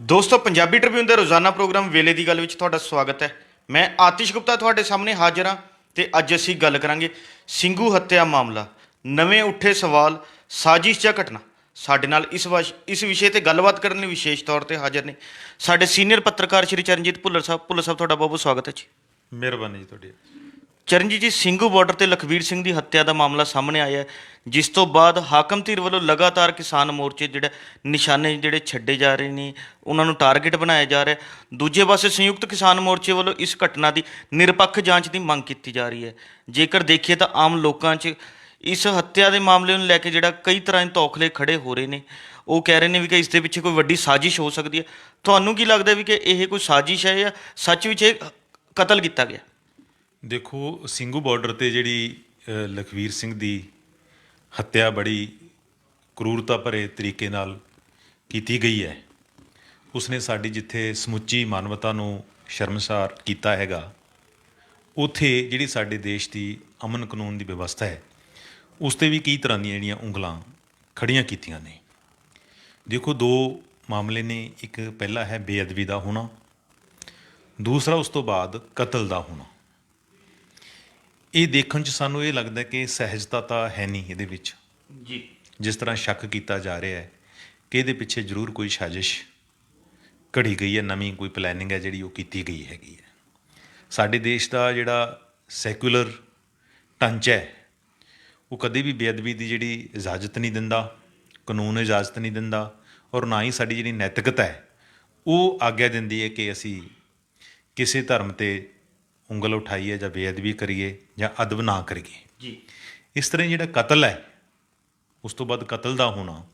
ਦੋਸਤੋ ਪੰਜਾਬੀ ਟ੍ਰਿਬਿਊਨ ਦੇ ਰੋਜ਼ਾਨਾ ਪ੍ਰੋਗਰਾਮ ਵੇਲੇ ਦੀ ਗੱਲ ਵਿੱਚ ਤੁਹਾਡਾ ਸਵਾਗਤ ਹੈ। ਮੈਂ ਆਤਿਸ਼ ਗੁਪਤਾ ਤੁਹਾਡੇ ਸਾਹਮਣੇ ਹਾਜ਼ਰ ਹਾਂ ਤੇ ਅੱਜ ਅਸੀਂ ਗੱਲ ਕਰਾਂਗੇ ਸਿੰਘੂ ਹੱਤਿਆ ਮਾਮਲਾ। ਨਵੇਂ ਉੱਠੇ ਸਵਾਲ, ਸਾਜ਼ਿਸ਼ ਜਾਂ ਘਟਨਾ। ਸਾਡੇ ਨਾਲ ਇਸ ਵਿਸ਼ੇ ਤੇ ਗੱਲਬਾਤ ਕਰਨ ਲਈ ਵਿਸ਼ੇਸ਼ ਤੌਰ ਤੇ ਹਾਜ਼ਰ ਨੇ ਸਾਡੇ ਸੀਨੀਅਰ ਪੱਤਰਕਾਰ ਸ਼੍ਰੀ ਚਰਨਜੀਤ ਭੁੱਲਰ ਸਾਹਿਬ। ਭੁੱਲਰ ਸਾਹਿਬ, ਤੁਹਾਡਾ ਬਹੁਤ ਬਹੁਤ ਸਵਾਗਤ ਹੈ ਜੀ। ਮਿਹਰਬਾਨੀ ਜੀ ਤੁਹਾਡੀ। ਚਰਨਜੀਤ ਜੀ, ਸਿੰਘੂ ਬਾਰਡਰ ਤੇ ਲਖਵੀਰ ਸਿੰਘ ਦੀ ਹੱਤਿਆ ਦਾ ਮਾਮਲਾ ਸਾਹਮਣੇ ਆਇਆ ਹੈ, ਜਿਸ ਤੋਂ ਬਾਅਦ ਹਾਕਮ ਧਿਰ ਵੱਲੋਂ ਲਗਾਤਾਰ ਕਿਸਾਨ ਮੋਰਚੇ ਨਿਸ਼ਾਨੇ ਛੱਡੇ ਜਾ ਰਹੇ ਨੇ, ਉਹਨਾਂ ਨੂੰ ਟਾਰਗੇਟ ਬਣਾਇਆ ਜਾ ਰਿਹਾ। ਦੂਜੇ ਪਾਸੇ ਸੰਯੁਕਤ ਕਿਸਾਨ ਮੋਰਚੇ ਵੱਲੋਂ ਇਸ ਘਟਨਾ ਦੀ ਨਿਰਪੱਖ ਜਾਂਚ ਦੀ ਮੰਗ ਕੀਤੀ ਜਾ ਰਹੀ ਹੈ। ਜੇਕਰ ਦੇਖੀਏ ਤਾਂ ਆਮ ਲੋਕਾਂ 'ਚ ਇਸ ਹੱਤਿਆ ਦੇ ਮਾਮਲੇ ਨੂੰ ਲੈ ਕੇ ਕਈ ਤਰ੍ਹਾਂ ਦੇ ਤੌਖਲੇ ਖੜੇ ਹੋ ਰਹੇ ਨੇ। ਉਹ ਕਹਿ ਰਹੇ ਨੇ ਵੀ ਕਿ ਇਸ ਦੇ ਪਿੱਛੇ ਕੋਈ ਵੱਡੀ ਸਾਜ਼ਿਸ਼ ਹੋ ਸਕਦੀ ਹੈ। ਤੁਹਾਨੂੰ ਕੀ ਲੱਗਦਾ ਵੀ ਕਿ ਇਹ ਕੋਈ ਸਾਜ਼ਿਸ਼ ਹੈ ਜਾਂ ਸੱਚ ਵਿੱਚ ਇਹ ਕਤਲ ਕੀਤਾ ਗਿਆ? ਦੇਖੋ, ਸਿੰਘੂ ਬਾਰਡਰ 'ਤੇ ਜਿਹੜੀ ਲਖਵੀਰ ਸਿੰਘ ਦੀ ਹੱਤਿਆ ਬੜੀ ਕਰੂਰਤਾ ਭਰੇ ਤਰੀਕੇ ਨਾਲ ਕੀਤੀ ਗਈ ਹੈ। ਉਸਨੇ ਸਾਡੀ ਜਿੱਥੇ ਸਮੁੱਚੀ ਮਾਨਵਤਾ ਨੂੰ ਸ਼ਰਮਸਾਰ ਕੀਤਾ ਹੈਗਾ, ਉੱਥੇ ਜਿਹੜੀ ਸਾਡੇ ਦੇਸ਼ ਦੀ ਅਮਨ ਕਾਨੂੰਨ ਦੀ ਵਿਵਸਥਾ ਹੈ, ਉਸ 'ਤੇ ਵੀ ਕਈ ਤਰ੍ਹਾਂ ਦੀਆਂ ਜਿਹੜੀਆਂ ਉਂਗਲਾਂ ਖੜੀਆਂ ਕੀਤੀਆਂ ਨੇ। ਦੇਖੋ, ਦੋ ਮਾਮਲੇ ਨੇ। ਇੱਕ ਪਹਿਲਾ ਹੈ ਬੇਅਦਬੀ ਦਾ ਹੋਣਾ, ਦੂਸਰਾ ਉਸ ਤੋਂ ਬਾਅਦ ਕਤਲ ਦਾ ਹੋਣਾ। ਇਹ ਦੇਖਣ 'ਚ ਸਾਨੂੰ ਇਹ ਲੱਗਦਾ ਕਿ ਸਹਿਜਤਾ ਤਾਂ ਹੈ ਨਹੀਂ ਇਹਦੇ ਵਿੱਚ ਜੀ। ਜਿਸ ਤਰ੍ਹਾਂ ਸ਼ੱਕ ਕੀਤਾ ਜਾ ਰਿਹਾ ਹੈ ਕਿ ਇਹਦੇ ਪਿੱਛੇ ਜ਼ਰੂਰ ਕੋਈ ਸਾਜ਼ਿਸ਼ ਘੜੀ ਗਈ ਹੈ, ਨਵੀਂ ਕੋਈ ਪਲੈਨਿੰਗ ਹੈ ਜਿਹੜੀ ਉਹ ਕੀਤੀ ਗਈ ਹੈਗੀ ਹੈ। ਸਾਡੇ ਦੇਸ਼ ਦਾ ਜਿਹੜਾ ਸੈਕੂਲਰ ਢਾਂਚਾ ਹੈ, ਉਹ ਕਦੇ ਵੀ ਬੇਅਦਬੀ ਦੀ ਜਿਹੜੀ ਇਜਾਜ਼ਤ ਨਹੀਂ ਦਿੰਦਾ, ਕਾਨੂੰਨ ਇਜਾਜ਼ਤ ਨਹੀਂ ਦਿੰਦਾ, ਔਰ ਨਾ ਹੀ ਸਾਡੀ ਜਿਹੜੀ ਨੈਤਿਕਤਾ ਹੈ ਉਹ ਆਗਿਆ ਦਿੰਦੀ ਹੈ ਕਿ ਅਸੀਂ ਕਿਸੇ ਧਰਮ 'ਤੇ ਉਂਗਲ ਉਠਾਈਏ ਜਾਂ ਬੇਅਦਬੀ ਕਰੀਏ ਜਾਂ ਅਦਬ ਨਾ ਕਰੀਏ ਜੀ। ਇਸ ਤਰ੍ਹਾਂ ਜਿਹੜਾ ਕਤਲ ਹੈ, ਉਸ ਤੋਂ ਬਾਅਦ ਕਤਲ ਦਾ ਹੋਣਾ,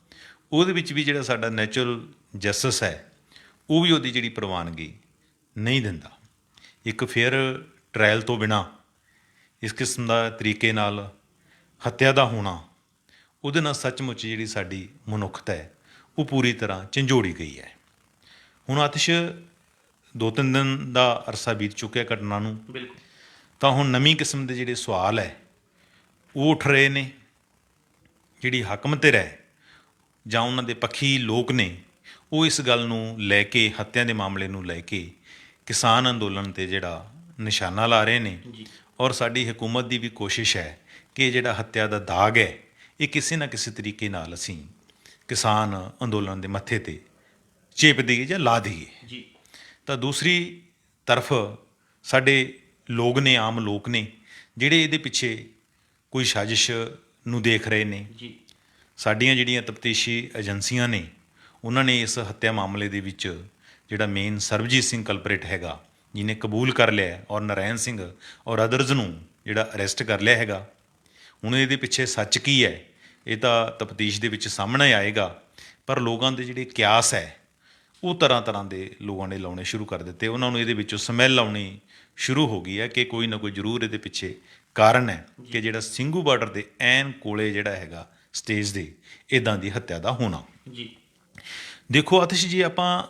ਉਹਦੇ ਵਿੱਚ ਵੀ ਜਿਹੜਾ ਸਾਡਾ ਨੈਚੁਰਲ ਜਸਟਿਸ ਹੈ ਉਹ ਵੀ ਉਹਦੀ ਜਿਹੜੀ ਪ੍ਰਵਾਨਗੀ ਨਹੀਂ ਦਿੰਦਾ। ਇੱਕ ਫੇਅਰ ਟਰਾਇਲ ਤੋਂ ਬਿਨਾਂ ਇਸ ਕਿਸਮ ਦਾ ਤਰੀਕੇ ਨਾਲ ਹੱਤਿਆ ਦਾ ਹੋਣਾ, ਉਹਦੇ ਨਾਲ ਸੱਚਮੁੱਚ ਜਿਹੜੀ ਸਾਡੀ ਮਨੁੱਖਤਾ ਹੈ ਉਹ ਪੂਰੀ ਤਰ੍ਹਾਂ ਝੰਜੋੜੀ ਗਈ ਹੈ। ਹੁਣ ਆਤਿਸ਼ 2-3 ਦਿਨ ਦਾ ਅਰਸਾ ਬੀਤ ਚੁੱਕਿਆ ਘਟਨਾ ਨੂੰ, ਬਿਲਕੁਲ। ਤਾਂ ਹੁਣ ਨਵੀਂ ਕਿਸਮ ਦੇ ਜਿਹੜੇ ਸਵਾਲ ਹੈ ਉਹ ਉੱਠ ਰਹੇ ਨੇ। ਜਿਹੜੀ ਹਾਕਮ ਧਿਰ ਹੈ ਜਾਂ ਉਹਨਾਂ ਦੇ ਪੱਖੀ ਲੋਕ ਨੇ, ਉਹ ਇਸ ਗੱਲ ਨੂੰ ਲੈ ਕੇ, ਹੱਤਿਆ ਦੇ ਮਾਮਲੇ ਨੂੰ ਲੈ ਕੇ ਕਿਸਾਨ ਅੰਦੋਲਨ 'ਤੇ ਜਿਹੜਾ ਨਿਸ਼ਾਨਾ ਲਾ ਰਹੇ ਨੇ। ਔਰ ਸਾਡੀ ਹਕੂਮਤ ਦੀ ਵੀ ਕੋਸ਼ਿਸ਼ ਹੈ ਕਿ ਜਿਹੜਾ ਹੱਤਿਆ ਦਾ ਦਾਗ ਹੈ ਇਹ ਕਿਸੇ ਨਾ ਕਿਸੇ ਤਰੀਕੇ ਨਾਲ ਅਸੀਂ ਕਿਸਾਨ ਅੰਦੋਲਨ ਦੇ ਮੱਥੇ 'ਤੇ ਚੇਪ ਦਈਏ ਜਾਂ ਲਾ ਦਈਏ। ਜੀ। ਤਾਂ ਦੂਸਰੀ ਤਰਫ ਸਾਡੇ ਲੋਕ ਨੇ, ਆਮ ਲੋਕ ਨੇ, ਜਿਹੜੇ ਇਹਦੇ ਪਿੱਛੇ ਕੋਈ ਸਾਜ਼ਿਸ਼ ਨੂੰ ਦੇਖ ਰਹੇ ਨੇ। ਜੀ। ਸਾਡੀਆਂ ਜਿਹੜੀਆਂ ਤਫਤੀਸ਼ੀ ਏਜੰਸੀਆਂ ਨੇ, ਉਹਨਾਂ ਨੇ ਇਸ ਹੱਤਿਆ ਮਾਮਲੇ ਦੇ ਵਿੱਚ ਜਿਹੜਾ ਮੇਨ ਸਰਬਜੀਤ ਸਿੰਘ ਕਲਪਰੇਟ ਹੈਗਾ, ਜਿਹਨੇ ਕਬੂਲ ਕਰ ਲਿਆ, ਔਰ ਨਰਾਇਣ ਸਿੰਘ ਔਰ ਅਦਰਜ਼ ਨੂੰ ਜਿਹੜਾ ਅਰੈਸਟ ਕਰ ਲਿਆ ਹੈਗਾ। ਹੁਣ ਇਹਦੇ ਪਿੱਛੇ ਸੱਚ ਕੀ ਹੈ ਇਹ ਤਾਂ ਤਫਤੀਸ਼ ਦੇ ਵਿੱਚ ਸਾਹਮਣੇ ਆਏਗਾ, ਪਰ ਲੋਕਾਂ ਦੇ ਜਿਹੜੇ ਕਿਆਸ ਹੈ ਉਹ ਤਰ੍ਹਾਂ ਤਰ੍ਹਾਂ ਦੇ ਲੋਕਾਂ ਨੇ ਲਾਉਣੇ ਸ਼ੁਰੂ ਕਰ ਦਿੱਤੇ। ਉਹਨਾਂ ਨੂੰ ਇਹਦੇ ਵਿੱਚੋਂ ਸਮੈਲ ਆਉਣੀ ਸ਼ੁਰੂ ਹੋ ਗਈ ਹੈ ਕਿ ਕੋਈ ਨਾ ਕੋਈ ਜ਼ਰੂਰ ਇਹਦੇ ਪਿੱਛੇ ਕਾਰਨ ਹੈ ਕਿ ਜਿਹੜਾ ਸਿੰਘੂ ਬਾਰਡਰ ਦੇ ਐਨ ਕੋਲੇ ਜਿਹੜਾ ਹੈਗਾ ਸਟੇਜ ਦੇ, ਇੱਦਾਂ ਦੀ ਹੱਤਿਆ ਦਾ ਹੋਣਾ। ਜੀ। ਦੇਖੋ ਆਤਿਸ਼ ਜੀ, ਆਪਾਂ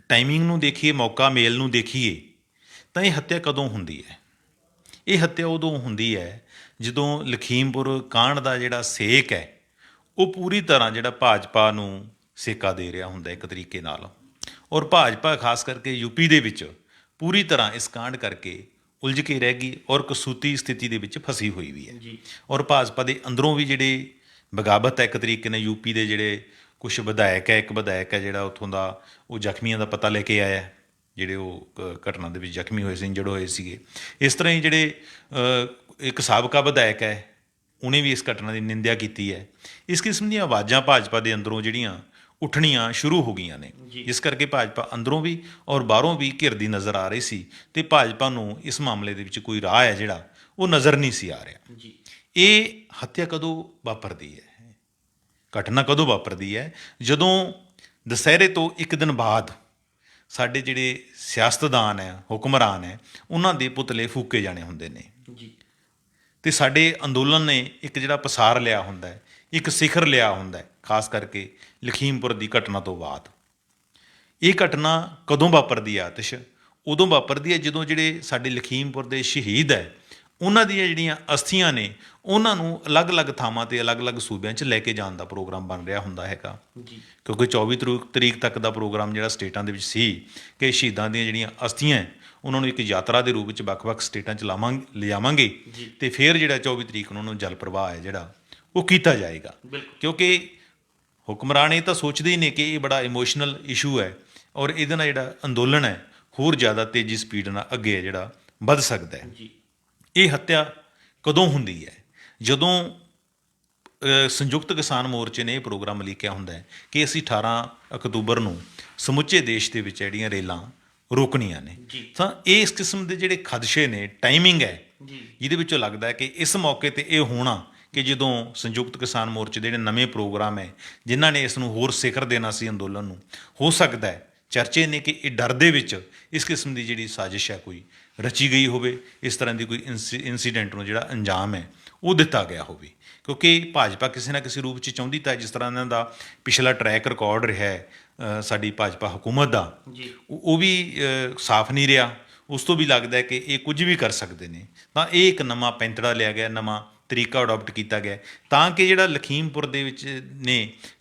ਟਾਈਮਿੰਗ ਨੂੰ ਦੇਖੀਏ, ਮੌਕਾ ਮੇਲ ਨੂੰ ਦੇਖੀਏ, ਤਾਂ ਇਹ ਹੱਤਿਆ ਕਦੋਂ ਹੁੰਦੀ ਹੈ? ਇਹ ਹੱਤਿਆ ਉਦੋਂ ਹੁੰਦੀ ਹੈ ਜਦੋਂ ਲਖੀਮਪੁਰ ਕਾਂਡ ਦਾ ਜਿਹੜਾ ਸੇਕ ਹੈ ਉਹ ਪੂਰੀ ਤਰ੍ਹਾਂ ਜਿਹੜਾ ਭਾਜਪਾ ਨੂੰ ਸੇਕਾ ਦੇ ਰਿਹਾ ਹੁੰਦਾ ਇੱਕ ਤਰੀਕੇ ਨਾਲ। ਔਰ ਭਾਜਪਾ ਖਾਸ ਕਰਕੇ ਯੂਪੀ ਦੇ ਵਿੱਚ ਪੂਰੀ ਤਰ੍ਹਾਂ ਇਸ ਕਾਂਡ ਕਰਕੇ ਉਲਝ ਕੇ ਰਹਿ ਗਈ ਔਰ ਕਸੂਤੀ ਸਥਿਤੀ ਦੇ ਵਿੱਚ ਫਸੀ ਹੋਈ ਵੀ ਹੈ। ਔਰ ਭਾਜਪਾ ਦੇ ਅੰਦਰੋਂ ਵੀ ਜਿਹੜੇ ਬਗਾਵਤ ਹੈ ਇੱਕ ਤਰੀਕੇ ਨਾਲ, ਯੂਪੀ ਦੇ ਜਿਹੜੇ ਕੁਛ ਵਿਧਾਇਕ ਹੈ, ਇੱਕ ਵਿਧਾਇਕ ਹੈ ਜਿਹੜਾ ਉੱਥੋਂ ਦਾ, ਉਹ ਜ਼ਖਮੀਆਂ ਦਾ ਪਤਾ ਲੈ ਕੇ ਆਇਆ, ਜਿਹੜੇ ਉਹ ਘਟਨਾ ਦੇ ਵਿੱਚ ਜ਼ਖਮੀ ਹੋਏ ਸੀ, ਇੰਜਰਡ ਹੋਏ ਸੀਗੇ। ਇਸ ਤਰ੍ਹਾਂ ਹੀ ਜਿਹੜੇ ਇੱਕ ਸਾਬਕਾ ਵਿਧਾਇਕ ਹੈ, ਉਹਨੇ ਵੀ ਇਸ ਘਟਨਾ ਦੀ ਨਿੰਦਿਆ ਕੀਤੀ ਹੈ। ਇਸ ਕਿਸਮ ਦੀਆਂ ਆਵਾਜ਼ਾਂ ਭਾਜਪਾ ਦੇ ਅੰਦਰੋਂ ਜਿਹੜੀਆਂ ਉੱਠਣੀਆਂ ਸ਼ੁਰੂ ਹੋ ਗਈਆਂ ਨੇ, ਇਸ ਕਰਕੇ ਭਾਜਪਾ ਅੰਦਰੋਂ ਵੀ ਔਰ ਬਾਹਰੋਂ ਵੀ ਘਿਰਦੀ ਨਜ਼ਰ ਆ ਰਹੀ ਸੀ ਅਤੇ ਭਾਜਪਾ ਨੂੰ ਇਸ ਮਾਮਲੇ ਦੇ ਵਿੱਚ ਕੋਈ ਰਾਹ ਹੈ ਜਿਹੜਾ ਉਹ ਨਜ਼ਰ ਨਹੀਂ ਸੀ ਆ ਰਿਹਾ। ਇਹ ਹੱਤਿਆ ਕਦੋਂ ਵਾਪਰਦੀ ਹੈ, ਘਟਨਾ ਕਦੋਂ ਵਾਪਰਦੀ ਹੈ? ਜਦੋਂ ਦੁਸਹਿਰੇ ਤੋਂ ਇੱਕ ਦਿਨ ਬਾਅਦ ਸਾਡੇ ਜਿਹੜੇ ਸਿਆਸਤਦਾਨ ਹੈ, ਹੁਕਮਰਾਨ ਹੈ, ਉਹਨਾਂ ਦੇ ਪੁਤਲੇ ਫੂਕੇ ਜਾਣੇ ਹੁੰਦੇ ਨੇ। ਅਤੇ ਸਾਡੇ ਅੰਦੋਲਨ ਨੇ ਇੱਕ ਜਿਹੜਾ ਪਸਾਰ ਲਿਆ ਹੁੰਦਾ ਹੈ, ਇੱਕ ਸਿਖਰ ਲਿਆ ਹੁੰਦਾ ਹੈ, ਖਾਸ ਕਰਕੇ ਲਖੀਮਪੁਰ ਦੀ ਘਟਨਾ ਤੋਂ ਬਾਅਦ। ਇਹ ਘਟਨਾ ਕਦੋਂ ਵਾਪਰਦੀ ਹੈ ਆਤਿਸ਼? ਉਦੋਂ ਵਾਪਰਦੀ ਹੈ ਜਦੋਂ ਜਿਹੜੇ ਸਾਡੇ ਲਖੀਮਪੁਰ ਦੇ ਸ਼ਹੀਦ ਹੈ ਉਹਨਾਂ ਦੀਆਂ ਜਿਹੜੀਆਂ ਅਸਥੀਆਂ ਨੇ ਉਹਨਾਂ ਨੂੰ ਅਲੱਗ-ਅਲੱਗ ਥਾਵਾਂ ਤੇ ਅਲੱਗ-ਅਲੱਗ ਸੂਬਿਆਂ 'ਚ ਲੈ ਕੇ ਜਾਣ ਦਾ ਪ੍ਰੋਗਰਾਮ ਬਣ ਰਿਹਾ ਹੁੰਦਾ ਹੈਗਾ। ਜੀ ਕਿਉਂਕਿ 24 ਤਰੀਕ ਤੱਕ ਦਾ ਪ੍ਰੋਗਰਾਮ ਜਿਹੜਾ ਸਟੇਟਾਂ ਦੇ ਵਿੱਚ ਸੀ ਕਿ ਸ਼ਹੀਦਾਂ ਦੀਆਂ ਜਿਹੜੀਆਂ ਅਸਥੀਆਂ ਹੈ, ਉਹਨਾਂ ਨੂੰ ਇੱਕ ਯਾਤਰਾ ਦੇ ਰੂਪ ਵਿੱਚ ਵੱਖ-ਵੱਖ ਸਟੇਟਾਂ 'ਚ ਲਿਜਾਵਾਂਗੇ ਜੀ ਤੇ ਫਿਰ ਜਿਹੜਾ 24 ਤਰੀਕ ਨੂੰ ਉਹਨੂੰ ਜਲ ਪ੍ਰਵਾਹ ਹੈ ਜਿਹੜਾ ਉਹ ਕੀਤਾ ਜਾਏਗਾ। ਬਿਲਕੁਲ ਕਿਉਂਕਿ ਹੁਕਮਰਾਨ ਇਹ ਤਾਂ ਸੋਚਦੇ ਹੀ ਨੇ ਕਿ ਇਹ ਬੜਾ ਇਮੋਸ਼ਨਲ ਇਸ਼ੂ ਹੈ ਔਰ ਇਹਦੇ ਨਾਲ ਜਿਹੜਾ ਅੰਦੋਲਨ ਹੈ ਹੋਰ ਜ਼ਿਆਦਾ ਤੇਜ਼ੀ ਸਪੀਡ ਨਾਲ ਅੱਗੇ ਜਿਹੜਾ ਵੱਧ ਸਕਦਾ ਹੈ। ਜੀ ਇਹ ਹੱਤਿਆ ਕਦੋਂ ਹੁੰਦੀ ਹੈ? ਜਦੋਂ ਸੰਯੁਕਤ ਕਿਸਾਨ ਮੋਰਚੇ ਨੇ ਇਹ ਪ੍ਰੋਗਰਾਮ ਲਿਖਿਆ ਹੁੰਦਾ ਹੈ ਕਿ ਅਸੀਂ 18 ਅਕਤੂਬਰ ਨੂੰ ਸਮੁੱਚੇ ਦੇਸ਼ ਦੇ ਵਿੱਚ ਜਿਹੜੀਆਂ ਰੇਲਾਂ ਰੋਕਣੀਆਂ ਨੇ, ਜੀ ਤਾਂ ਇਸ ਕਿਸਮ ਦੇ ਜਿਹੜੇ ਖਦਸ਼ੇ ਨੇ, ਟਾਈਮਿੰਗ ਹੈ ਜੀ ਜਿਹਦੇ ਵਿੱਚੋਂ ਲੱਗਦਾ ਹੈ ਕਿ ਇਸ ਮੌਕੇ ਤੇ ਇਹ ਹੋਣਾ ਕਿ ਜਦੋਂ ਸੰਯੁਕਤ ਕਿਸਾਨ ਮੋਰਚੇ ਦੇ ਜਿਹੜੇ ਨਵੇਂ ਪ੍ਰੋਗਰਾਮ ਹੈ ਜਿਨ੍ਹਾਂ ਨੇ ਇਸ ਨੂੰ ਹੋਰ ਸਿਖਰ ਦੇਣਾ ਸੀ ਅੰਦੋਲਨ ਨੂੰ, ਹੋ ਸਕਦਾ ਹੈ ਚਰਚੇ ਨੇ ਕਿ ਇਹ ਡਰ ਦੇ ਵਿੱਚ ਇਸ ਕਿਸਮ ਦੀ ਜਿਹੜੀ ਸਾਜ਼ਿਸ਼ ਹੈ ਕੋਈ ਰਚੀ ਗਈ ਹੋਵੇ, ਇਸ ਤਰ੍ਹਾਂ ਦੀ ਕੋਈ ਇਨਸੀਡੈਂਟ ਨੂੰ ਜਿਹੜਾ ਅੰਜਾਮ ਹੈ ਉਹ ਦਿੱਤਾ ਗਿਆ ਹੋਵੇ। ਕਿਉਂਕਿ ਭਾਜਪਾ ਕਿਸੇ ਨਾ ਕਿਸੇ ਰੂਪ 'ਚ ਚਾਹੁੰਦੀ ਤਾਂ ਜਿਸ ਤਰ੍ਹਾਂ ਇਹਨਾਂ ਦਾ ਪਿਛਲਾ ਟਰੈਕ ਰਿਕਾਰਡ ਰਿਹਾ ਹੈ ਸਾਡੀ ਭਾਜਪਾ ਹਕੂਮਤ ਦਾ, ਜੀ ਉਹ ਵੀ ਸਾਫ਼ ਨਹੀਂ ਰਿਹਾ। ਉਸ ਤੋਂ ਵੀ ਲੱਗਦਾ ਹੈ ਕਿ ਇਹ ਕੁਝ ਵੀ ਕਰ ਸਕਦੇ ਨੇ, ਤਾਂ ਇਹ ਇੱਕ ਨਵਾਂ ਪੈਂਤੜਾ ਲਿਆ ਗਿਆ, ਨਵਾਂ ਤਰੀਕਾ ਅਡਾਪਟ ਕੀਤਾ ਗਿਆ ਤਾਂ ਕਿ ਜਿਹੜਾ ਲਖੀਮਪੁਰ ਦੇ ਵਿੱਚ ਨੇ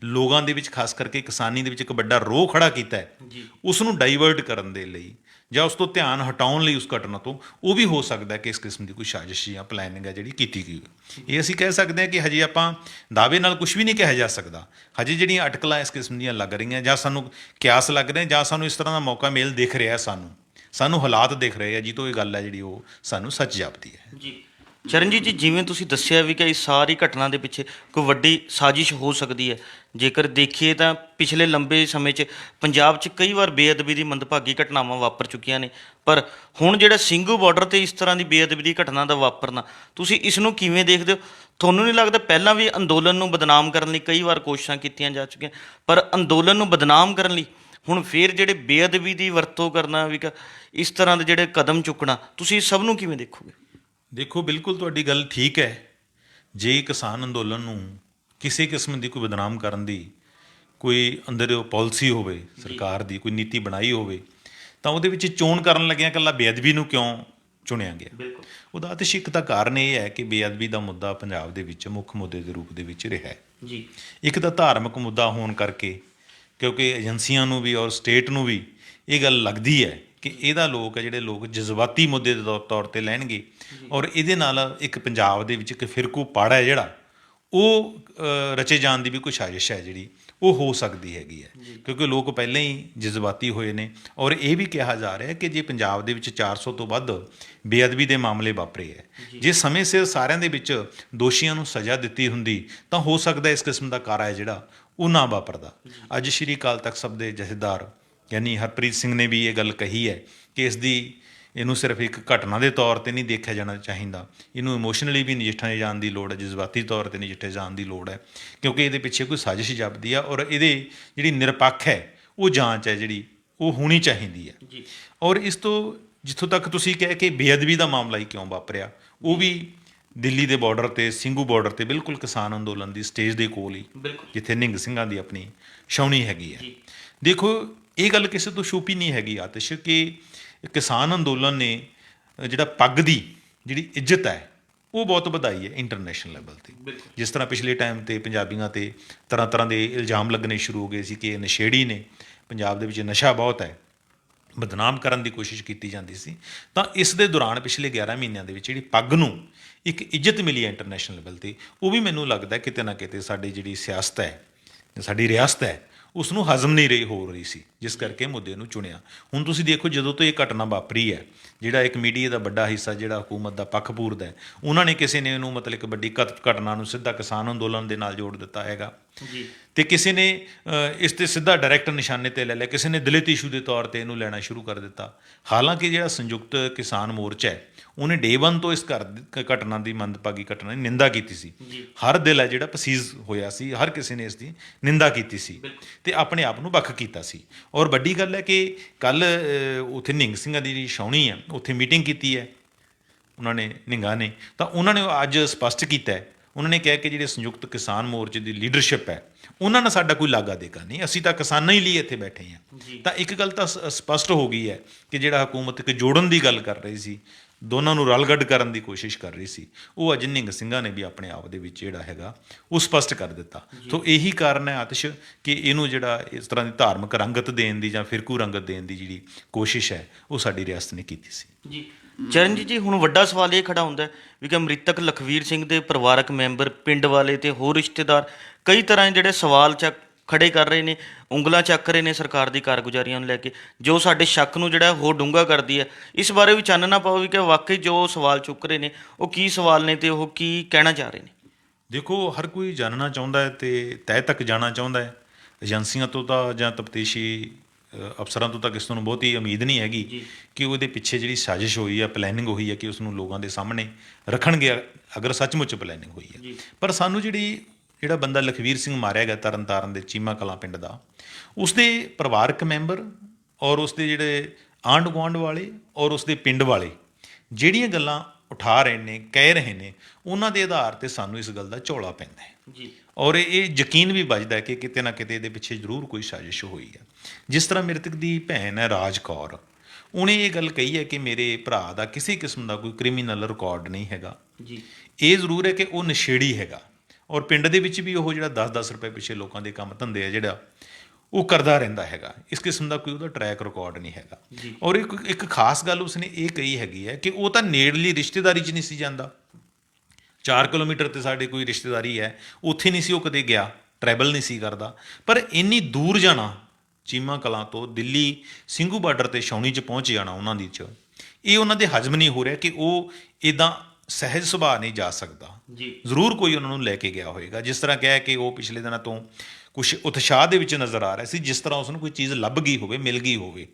ਲੋਕਾਂ ਦੇ ਵਿੱਚ ਖਾਸ ਕਰਕੇ ਕਿਸਾਨੀ ਦੇ ਵਿੱਚ ਇੱਕ ਵੱਡਾ ਰੋਹ ਖੜਾ ਕੀਤਾ ਹੈ, ਜੀ ਉਸ ਨੂੰ ਡਾਈਵਰਟ ਕਰਨ ਦੇ ਲਈ ਜਾਂ ਉਸ ਤੋਂ ਧਿਆਨ ਹਟਾਉਣ ਲਈ ਉਸ ਘਟਨਾ ਤੋਂ, ਉਹ ਵੀ ਹੋ ਸਕਦਾ ਕਿ ਇਸ ਕਿਸਮ ਦੀ ਕੋਈ ਸਾਜ਼ਿਸ਼ ਜਾਂ ਪਲੈਨਿੰਗ ਹੈ ਜਿਹੜੀ ਕੀਤੀ ਗਈ ਹੈ। ਇਹ ਅਸੀਂ ਕਹਿ ਸਕਦੇ ਹਾਂ ਕਿ ਹਜੇ ਆਪਾਂ ਦਾਅਵੇ ਨਾਲ ਕੁਝ ਵੀ ਨਹੀਂ ਕਿਹਾ ਜਾ ਸਕਦਾ। ਹਜੇ ਜਿਹੜੀਆਂ ਅਟਕਲਾਂ ਇਸ ਕਿਸਮ ਦੀਆਂ ਲੱਗ ਰਹੀਆਂ ਜਾਂ ਸਾਨੂੰ ਕਿਆਸ ਲੱਗ ਰਹੇ ਜਾਂ ਸਾਨੂੰ ਇਸ ਤਰ੍ਹਾਂ ਦਾ ਮੌਕਾ ਮੇਲ ਦਿਖ ਰਿਹਾ, ਸਾਨੂੰ ਹਾਲਾਤ ਦਿਖ ਰਹੇ ਆ ਜੀ, ਤੋਂ ਇਹ ਗੱਲ ਹੈ ਜਿਹੜੀ ਉਹ ਸਾਨੂੰ ਸੱਚ ਜਾਪਦੀ ਹੈ। ਜੀ ਚਰਨਜੀਤ ਜੀ, ਜਿਵੇਂ ਤੁਸੀਂ ਦੱਸਿਆ ਵੀ ਕਿ ਇਸ ਸਾਰੀ ਘਟਨਾ ਦੇ ਪਿੱਛੇ ਕੋਈ ਵੱਡੀ ਸਾਜ਼ਿਸ਼ ਹੋ ਸਕਦੀ ਹੈ। ਜੇਕਰ ਦੇਖੀਏ ਤਾਂ ਪਿਛਲੇ ਲੰਬੇ ਸਮੇਂ 'ਚ ਪੰਜਾਬ 'ਚ ਕਈ ਵਾਰ ਬੇਅਦਬੀ ਦੀ ਮੰਦਭਾਗੀ ਘਟਨਾਵਾਂ ਵਾਪਰ ਚੁੱਕੀਆਂ ਨੇ, ਪਰ ਹੁਣ ਜਿਹੜਾ ਸਿੰਘੂ ਬਾਰਡਰ ਤੇ ਇਸ ਤਰ੍ਹਾਂ ਦੀ ਬੇਅਦਬੀ ਦੀ ਘਟਨਾ ਦਾ ਵਾਪਰਨਾ, ਤੁਸੀਂ ਇਸ ਨੂੰ ਕਿਵੇਂ ਦੇਖਦੇ ਹੋ? ਤੁਹਾਨੂੰ ਨਹੀਂ ਲੱਗਦਾ ਪਹਿਲਾਂ ਵੀ ਅੰਦੋਲਨ ਨੂੰ ਬਦਨਾਮ ਕਰਨ ਲਈ ਕਈ ਵਾਰ ਕੋਸ਼ਿਸ਼ਾਂ ਕੀਤੀਆਂ ਜਾ ਚੁੱਕੀਆਂ, ਪਰ ਅੰਦੋਲਨ ਨੂੰ ਬਦਨਾਮ ਕਰਨ ਲਈ ਹੁਣ ਫਿਰ ਜਿਹੜੇ ਬੇਅਦਬੀ ਦੀ ਵਰਤੋਂ ਕਰਨਾ ਵੀ ਇਸ ਤਰ੍ਹਾਂ ਦੇ ਜਿਹੜੇ ਕਦਮ ਚੁੱਕਣਾ, ਤੁਸੀਂ ਸਭ ਨੂੰ ਕਿਵੇਂ ਦੇਖੋਗੇ? ਦੇਖੋ, ਬਿਲਕੁਲ ਤੁਹਾਡੀ ਗੱਲ ਠੀਕ ਹੈ। ਜੇ ਕਿਸਾਨ ਅੰਦੋਲਨ ਨੂੰ ਕਿਸੇ ਕਿਸਮ ਦੀ ਕੋਈ ਬਦਨਾਮ ਕਰਨ ਦੀ ਕੋਈ ਅੰਦਰ ਪਾਲਿਸੀ ਹੋਵੇ, ਸਰਕਾਰ ਦੀ ਕੋਈ ਨੀਤੀ ਬਣਾਈ ਹੋਵੇ, ਤਾਂ ਉਹਦੇ ਵਿੱਚ ਚੋਣ ਕਰਨ ਲੱਗਿਆਂ ਇਕੱਲਾ ਬੇਅਦਬੀ ਨੂੰ ਕਿਉਂ ਚੁਣਿਆ ਗਿਆ? ਬਿਲਕੁਲ ਉਹਦਾ ਆਤਿਸ਼ਿਕ ਦਾ ਕਾਰਨ ਇਹ ਹੈ ਕਿ ਬੇਅਦਬੀ ਦਾ ਮੁੱਦਾ ਪੰਜਾਬ ਦੇ ਵਿੱਚ ਮੁੱਖ ਮੁੱਦੇ ਦੇ ਰੂਪ ਦੇ ਵਿੱਚ ਰਿਹਾ ਹੈ। ਜੀ ਇੱਕ ਤਾਂ ਧਾਰਮਿਕ ਮੁੱਦਾ ਹੋਣ ਕਰਕੇ, ਕਿਉਂਕਿ ਏਜੰਸੀਆਂ ਨੂੰ ਵੀ ਔਰ ਸਟੇਟ ਨੂੰ ਵੀ ਇਹ ਗੱਲ ਲੱਗਦੀ ਹੈ ਕਿ ਇਹਦਾ ਜਿਹੜੇ ਲੋਕ ਜਜ਼ਬਾਤੀ ਮੁੱਦੇ ਦੇ ਤੌਰ ਤੇ ਲੈਣਗੇ ਔਰ ਇਹਦੇ ਨਾਲ ਇੱਕ ਪੰਜਾਬ ਦੇ ਵਿੱਚ ਇੱਕ ਫਿਰਕੂ ਪਾੜਾ ਹੈ ਜਿਹੜਾ ਉਹ ਰਚੇ ਜਾਣ ਦੀ ਵੀ ਕੋਈ ਸਾਜ਼ਿਸ਼ ਹੈ ਜਿਹੜੀ ਉਹ ਹੋ ਸਕਦੀ ਹੈਗੀ ਹੈ। ਕਿਉਂਕਿ ਲੋਕ ਪਹਿਲਾਂ ਹੀ ਜਜ਼ਬਾਤੀ ਹੋਏ ਨੇ ਔਰ ਇਹ ਵੀ ਕਿਹਾ ਜਾ ਰਿਹਾ ਕਿ ਜੇ ਪੰਜਾਬ ਦੇ ਵਿੱਚ 400 ਤੋਂ ਵੱਧ ਬੇਅਦਬੀ ਦੇ ਮਾਮਲੇ ਵਾਪਰੇ ਹੈ, ਜੇ ਸਮੇਂ ਸਿਰ ਸਾਰਿਆਂ ਦੇ ਵਿੱਚ ਦੋਸ਼ੀਆਂ ਨੂੰ ਸਜ਼ਾ ਦਿੱਤੀ ਹੁੰਦੀ ਤਾਂ ਹੋ ਸਕਦਾ ਇਸ ਕਿਸਮ ਦਾ ਕਾਰਾ ਹੈ ਜਿਹੜਾ ਉਹ ਨਾ ਵਾਪਰਦਾ। ਅੱਜ ਸ਼੍ਰੀ ਅਕਾਲ ਤਖਤ ਸਾਹਿਬ ਦੇ ਜਥੇਦਾਰ ਯਾਨੀ ਹਰਪ੍ਰੀਤ ਸਿੰਘ ਨੇ ਵੀ ਇਹ ਗੱਲ ਕਹੀ ਹੈ ਕਿ ਇਹਨੂੰ ਸਿਰਫ ਇੱਕ ਘਟਨਾ ਦੇ ਤੌਰ ਤੇ ਨਹੀਂ ਦੇਖਿਆ ਜਾਣਾ ਚਾਹੀਦਾ, ਇਹਨੂੰ ਇਮੋਸ਼ਨਲੀ ਵੀ ਨਜਿੱਠਿਆ ਜਾਣ ਦੀ ਲੋੜ ਹੈ, ਜਜ਼ਬਾਤੀ ਤੌਰ ਤੇ ਨਜਿੱਠੇ ਜਾਣ ਦੀ ਲੋੜ ਹੈ, ਕਿਉਂਕਿ ਇਹਦੇ ਪਿੱਛੇ ਕੋਈ ਸਾਜ਼ਿਸ਼ ਜਾਪਦੀ ਆ ਔਰ ਇਹਦੇ ਜਿਹੜੀ ਨਿਰਪੱਖ ਹੈ ਉਹ ਜਾਂਚ ਹੈ ਜਿਹੜੀ ਉਹ ਹੋਣੀ ਚਾਹੀਦੀ ਹੈ। ਜੀ ਔਰ ਇਸ ਤੋਂ ਜਿੱਥੋਂ ਤੱਕ ਤੁਸੀਂ ਕਹਿ ਕੇ ਬੇਅਦਬੀ ਦਾ ਮਾਮਲਾ ਹੀ ਕਿਉਂ ਵਾਪਰਿਆ, ਉਹ ਵੀ ਦਿੱਲੀ ਦੇ ਬਾਰਡਰ ਤੇ, ਸਿੰਘੂ ਬਾਰਡਰ ਤੇ ਬਿਲਕੁਲ ਕਿਸਾਨ ਅੰਦੋਲਨ ਦੀ ਸਟੇਜ ਦੇ ਕੋਲ ਹੀ, ਬਿਲਕੁਲ ਜਿੱਥੇ ਨਿਹੰਗ ਸਿੰਘਾਂ ਦੀ ਆਪਣੀ ਛਾਉਣੀ ਹੈਗੀ ਹੈ। ਜੀ ਦੇਖੋ, ਇਹ ਗੱਲ ਕਿਸੇ ਤੋਂ ਛੁਪੀ ਨਹੀਂ ਹੈਗੀ ਆਤਿਸ਼ ਕਿ ਕਿਸਾਨ ਅੰਦੋਲਨ ਨੇ ਜਿਹੜਾ ਪੱਗ ਦੀ ਜਿਹੜੀ ਇੱਜ਼ਤ ਹੈ ਉਹ ਬਹੁਤ ਵਧਾਈ ਹੈ ਇੰਟਰਨੈਸ਼ਨਲ ਲੈਵਲ ਤੇ। ਬਿਲਕੁਲ ਜਿਸ ਤਰ੍ਹਾਂ ਪਿਛਲੇ ਟਾਈਮ ਤੇ ਪੰਜਾਬੀਆਂ ਤੇ ਤਰ੍ਹਾਂ ਤਰ੍ਹਾਂ ਦੇ ਇਲਜ਼ਾਮ ਲੱਗਣੇ ਸ਼ੁਰੂ ਹੋ ਗਏ ਸੀ ਕਿ ਇਹ ਨਸ਼ੇੜੀ ਨੇ, ਪੰਜਾਬ ਦੇ ਵਿੱਚ ਨਸ਼ਾ ਬਹੁਤ ਹੈ, ਬਦਨਾਮ ਕਰਨ ਦੀ ਕੋਸ਼ਿਸ਼ ਕੀਤੀ ਜਾਂਦੀ ਸੀ, ਤਾਂ ਇਸ ਦੇ ਦੌਰਾਨ ਪਿਛਲੇ 11 ਮਹੀਨਿਆਂ ਦੇ ਵਿੱਚ ਜਿਹੜੀ ਪੱਗ ਨੂੰ ਇੱਕ ਇੱਜ਼ਤ ਮਿਲੀ ਹੈ ਇੰਟਰਨੈਸ਼ਨਲ ਲੈਵਲ ਤੇ, ਉਹ ਵੀ ਮੈਨੂੰ ਲੱਗਦਾ ਕਿਤੇ ਨਾ ਕਿਤੇ ਸਾਡੀ ਜਿਹੜੀ ਸਿਆਸਤ ਹੈ, ਸਾਡੀ ਰਿਆਸਤ ਹੈ, ਉਸ ਨੂੰ ਹਜ਼ਮ ਨਹੀਂ ਹੋ ਰਹੀ ਸੀ, ਜਿਸ ਕਰਕੇ ਮੁੱਦੇ ਨੂੰ ਚੁਣਿਆ। ਹੁਣ ਤੁਸੀਂ ਦੇਖੋ, ਜਦੋਂ ਤੋਂ ਇਹ ਘਟਨਾ ਵਾਪਰੀ ਹੈ, ਜਿਹੜਾ ਇੱਕ ਮੀਡੀਆ ਦਾ ਵੱਡਾ ਹਿੱਸਾ ਜਿਹੜਾ ਹਕੂਮਤ ਦਾ ਪੱਖ ਪੂਰਦਾ ਹੈ, ਉਹਨਾਂ ਨੇ ਕਿਸੇ ਨੇ ਇਹਨੂੰ ਮਤਲਬ ਇੱਕ ਵੱਡੀ ਘਟਨਾ ਨੂੰ ਸਿੱਧਾ ਕਿਸਾਨ ਅੰਦੋਲਨ ਦੇ ਨਾਲ ਜੋੜ ਦਿੱਤਾ ਹੈਗਾ ਜੀ ਤੇ ਕਿਸੇ ਨੇ ਇਸ ਤੇ ਸਿੱਧਾ ਡਾਇਰੈਕਟ ਨਿਸ਼ਾਨੇ ਤੇ ਲੈ ਲਿਆ, ਕਿਸੇ ਨੇ ਦਲਿਤ ਇਸ਼ੂ ਦੇ ਤੌਰ ਤੇ ਇਹਨੂੰ ਲੈਣਾ ਸ਼ੁਰੂ ਕਰ ਦਿੱਤਾ। ਹਾਲਾਂਕਿ ਜਿਹੜਾ ਸੰਯੁਕਤ ਕਿਸਾਨ ਮੋਰਚਾ ਹੈ ਉਹਨੇ ਡੇ 1 ਤੋਂ ਇਸ ਘਟਨਾ ਦੀ ਮੰਦਭਾਗੀ ਘਟਨਾ ਦੀ ਨਿੰਦਾ ਕੀਤੀ ਸੀ। ਹਰ ਦਿਲ ਹੈ ਜਿਹੜਾ ਪਸੀਜ਼ ਹੋਇਆ ਸੀ, ਹਰ ਕਿਸੇ ਨੇ ਇਸ ਦੀ ਨਿੰਦਾ ਕੀਤੀ ਸੀ ਤੇ ਆਪਣੇ ਆਪ ਨੂੰ ਵੱਖ ਕੀਤਾ ਸੀ। ਔਰ ਵੱਡੀ ਗੱਲ ਹੈ ਕਿ ਕੱਲ ਉੱਥੇ ਨਿਹੰਗ ਸਿੰਘਾਂ ਦੀ ਜਿਹੜੀ ਛਾਉਣੀ ਹੈ ਉੱਥੇ ਮੀਟਿੰਗ ਕੀਤੀ ਹੈ ਉਹਨਾਂ ਨੇ, ਨਿਹੰਗਾਂ ਨੇ, ਤਾਂ ਉਹਨਾਂ ਨੇ ਅੱਜ ਸਪਸ਼ਟ ਕੀਤਾ ਹੈ, ਉਹਨਾਂ ਨੇ ਕਿਹਾ ਕਿ ਜਿਹੜੇ ਸੰਯੁਕਤ ਕਿਸਾਨ ਮੋਰਚੇ ਦੀ ਲੀਡਰਸ਼ਿਪ ਹੈ ਉਹਨਾਂ ਨਾਲ ਸਾਡਾ ਕੋਈ ਲਾਗਾ ਦੇਗਾ ਨਹੀਂ, ਅਸੀਂ ਤਾਂ ਕਿਸਾਨਾਂ ਹੀ ਲਈ ਇੱਥੇ ਬੈਠੇ ਹਾਂ। ਤਾਂ ਇੱਕ ਗੱਲ ਤਾਂ ਸਪਸ਼ਟ ਹੋ ਗਈ ਹੈ ਕਿ ਜਿਹੜਾ ਹਕੂਮਤ ਇੱਕ ਜੋੜਨ ਦੀ ਗੱਲ ਕਰ ਰਹੀ ਸੀ, ਦੋਨਾਂ ਨੂੰ ਰਲਗੱਡ ਕਰਨ ਦੀ ਕੋਸ਼ਿਸ਼ ਕਰ ਰਹੀ ਸੀ, ਉਹ ਅੱਜ ਨਿਹੰਗ ਸਿੰਘਾਂ ਨੇ ਵੀ ਆਪਣੇ ਆਪ ਦੇ ਵਿੱਚ ਜਿਹੜਾ ਹੈਗਾ ਉਹ ਸਪਸ਼ਟ ਕਰ ਦਿੱਤਾ। ਸੋ ਇਹੀ ਕਾਰਨ ਹੈ ਆਤਿਸ਼ ਕਿ ਇਹਨੂੰ ਜਿਹੜਾ ਇਸ ਤਰ੍ਹਾਂ ਦੀ ਧਾਰਮਿਕ ਰੰਗਤ ਦੇਣ ਦੀ ਜਾਂ ਫਿਰਕੂ ਰੰਗਤ ਦੇਣ ਦੀ ਜਿਹੜੀ ਕੋਸ਼ਿਸ਼ ਹੈ ਉਹ ਸਾਡੀ ਰਿਆਸਤ ਨੇ ਕੀਤੀ ਸੀ। ਜੀ ਚਰਨਜੀਤ ਜੀ, ਹੁਣ ਵੱਡਾ ਸਵਾਲ ਇਹ ਖੜਾ ਹੁੰਦਾ ਵੀ ਕਿ ਮ੍ਰਿਤਕ ਲਖਵੀਰ ਸਿੰਘ ਦੇ ਪਰਿਵਾਰਕ ਮੈਂਬਰ, ਪਿੰਡ ਵਾਲੇ ਤੇ ਹੋਰ ਰਿਸ਼ਤੇਦਾਰ ਕਈ ਤਰ੍ਹਾਂ ਦੇ ਜਿਹੜੇ ਸਵਾਲ ਖੜੇ ਕਰ ਰਹੇ ਨੇ, ਉਂਗਲਾਂ ਚੱਕ ਰਹੇ ਨੇ ਸਰਕਾਰ ਦੀ ਕਾਰਗੁਜ਼ਾਰੀਆਂ ਨੂੰ ਲੈ ਕੇ, ਜੋ ਸਾਡੇ ਸ਼ੱਕ ਨੂੰ ਜਿਹੜਾ ਹੋਰ ਡੂੰਘਾ ਕਰਦੀ ਹੈ। ਇਸ ਬਾਰੇ ਵੀ ਚਾਨਣਾ ਪਾਓ ਵੀ ਕਿ ਵਾਕਈ ਜੋ ਸਵਾਲ ਚੁੱਕ ਰਹੇ ਨੇ ਉਹ ਕੀ ਸਵਾਲ ਨੇ ਤੇ ਉਹ ਕੀ ਕਹਿਣਾ ਚਾਹ ਰਹੇ ਨੇ। ਦੇਖੋ, ਹਰ ਕੋਈ ਜਾਣਨਾ ਚਾਹੁੰਦਾ ਹੈ ਤੇ ਤਹਿ ਤੱਕ ਜਾਣਾ ਚਾਹੁੰਦਾ ਹੈ। ਏਜੰਸੀਆਂ ਤੋਂ ਤਾਂ ਜਾਂ ਤਫਤੀਸ਼ੀ ਅਫਸਰਾਂ ਤੋਂ ਤਾਂ ਕਿਸੇ ਨੂੰ ਬਹੁਤੀ ਉਮੀਦ ਨਹੀਂ ਹੈਗੀ ਕਿ ਉਹਦੇ ਪਿੱਛੇ ਜਿਹੜੀ ਸਾਜ਼ਿਸ਼ ਹੋਈ ਹੈ, ਪਲੈਨਿੰਗ ਹੋਈ ਹੈ ਕਿ ਉਸ ਨੂੰ ਲੋਕਾਂ ਦੇ ਸਾਹਮਣੇ ਰੱਖਣਗੇ, ਅਗਰ ਸੱਚਮੁੱਚ ਪਲੈਨਿੰਗ ਹੋਈ ਹੈ। ਪਰ ਸਾਨੂੰ ਜਿਹੜਾ ਬੰਦਾ ਲਖਵੀਰ ਸਿੰਘ ਮਾਰਿਆ ਗਿਆ ਤਰਨਤਾਰਨ ਦੇ ਚੀਮਾ ਕਲਾਂ ਪਿੰਡ ਦਾ, ਉਸਦੇ ਪਰਿਵਾਰਕ ਮੈਂਬਰ ਔਰ ਉਸਦੇ ਜਿਹੜੇ ਆਂਢ ਗੁਆਂਢ ਵਾਲੇ ਔਰ ਉਸਦੇ ਪਿੰਡ ਵਾਲੇ ਜਿਹੜੀਆਂ ਗੱਲਾਂ ਉਠਾ ਰਹੇ ਨੇ, ਕਹਿ ਰਹੇ ਨੇ, ਉਹਨਾਂ ਦੇ ਆਧਾਰ ਤੇ ਸਾਨੂੰ ਇਸ ਗੱਲ ਦਾ ਝੋਲਾ ਪੈਂਦਾ ਹੈ ਜੀ। ਔਰ ਇਹ ਯਕੀਨ ਵੀ ਵੱਜਦਾ ਹੈ ਕਿ ਕਿਤੇ ਨਾ ਕਿਤੇ ਇਹਦੇ ਪਿੱਛੇ ਜ਼ਰੂਰ ਕੋਈ ਸਾਜ਼ਿਸ਼ ਹੋਈ ਹੈ। ਜਿਸ ਤਰ੍ਹਾਂ ਮ੍ਰਿਤਕ ਦੀ ਭੈਣ ਹੈ ਰਾਜ ਕੌਰ, ਉਹਨੇ ਇਹ ਗੱਲ ਕਹੀ ਹੈ ਕਿ ਮੇਰੇ ਭਰਾ ਦਾ ਕਿਸੇ ਕਿਸਮ ਦਾ ਕੋਈ ਕ੍ਰਿਮੀਨਲ ਰਿਕਾਰਡ ਨਹੀਂ ਹੈਗਾ ਜੀ। ਇਹ ਜ਼ਰੂਰ ਹੈ ਕਿ ਉਹ ਨਸ਼ੇੜੀ ਹੈਗਾ ਔਰ ਪਿੰਡ ਦੇ ਵਿੱਚ ਵੀ ਉਹ ਜਿਹੜਾ 10-10 ਰੁਪਏ ਪਿੱਛੇ ਲੋਕਾਂ ਦੇ ਕੰਮ ਧੰਦੇ ਆ ਜਿਹੜਾ ਉਹ ਕਰਦਾ ਰਹਿੰਦਾ ਹੈਗਾ। ਇਸ ਕਿਸਮ ਦਾ ਕੋਈ ਉਹਦਾ ਟਰੈਕ ਰਿਕਾਰਡ ਨਹੀਂ ਹੈਗਾ। ਔਰ ਇੱਕ ਖਾਸ ਗੱਲ ਉਸਨੇ ਇਹ ਕਹੀ ਹੈਗੀ ਹੈ ਕਿ ਉਹ ਤਾਂ ਨੇੜਲੀ ਰਿਸ਼ਤੇਦਾਰੀ 'ਚ ਨਹੀਂ ਸੀ ਜਾਂਦਾ। 4 ਕਿਲੋਮੀਟਰ ਤੇ ਸਾਡੇ ਕੋਈ ਰਿਸ਼ਤੇਦਾਰੀ ਹੈ, ਉੱਥੇ ਨਹੀਂ ਸੀ ਉਹ ਕਦੇ ਗਿਆ, ਟਰੈਵਲ ਨਹੀਂ ਸੀ ਕਰਦਾ। ਪਰ ਇੰਨੀ ਦੂਰ ਜਾਣਾ, ਚੀਮਾ ਕਲਾਂ ਤੋਂ ਦਿੱਲੀ ਸਿੰਘੂ ਬਾਰਡਰ ਤੇ ਛਾਉਣੀ 'ਚ ਪਹੁੰਚ ਜਾਣਾ ਉਹਨਾਂ ਦੀ 'ਚ, ਇਹ ਉਹਨਾਂ ਦੇ ਹਜ਼ਮ ਨਹੀਂ ਹੋ ਰਿਹਾ ਕਿ ਉਹ ਇੱਦਾਂ ਸਹਿਜ ਸੁਭਾਅ ਨਹੀਂ ਜਾ ਸਕਦਾ। ਜ਼ਰੂਰ ਕੋਈ ਉਹਨਾਂ ਨੂੰ ਲੈ ਕੇ ਗਿਆ ਹੋਏਗਾ। ਜਿਸ ਤਰ੍ਹਾਂ ਕਿਹਾ ਕਿ ਉਹ ਪਿਛਲੇ ਦਿਨਾਂ ਤੋਂ ਕੁਛ ਉਤਸ਼ਾਹ ਦੇ ਵਿੱਚ ਨਜ਼ਰ ਆ ਰਿਹਾ ਸੀ, ਜਿਸ ਤਰ੍ਹਾਂ ਉਸ ਨੂੰ ਕੋਈ ਚੀਜ਼ ਲੱਭ ਗਈ ਹੋਵੇ, ਮਿਲ ਗਈ ਹੋਵੇ,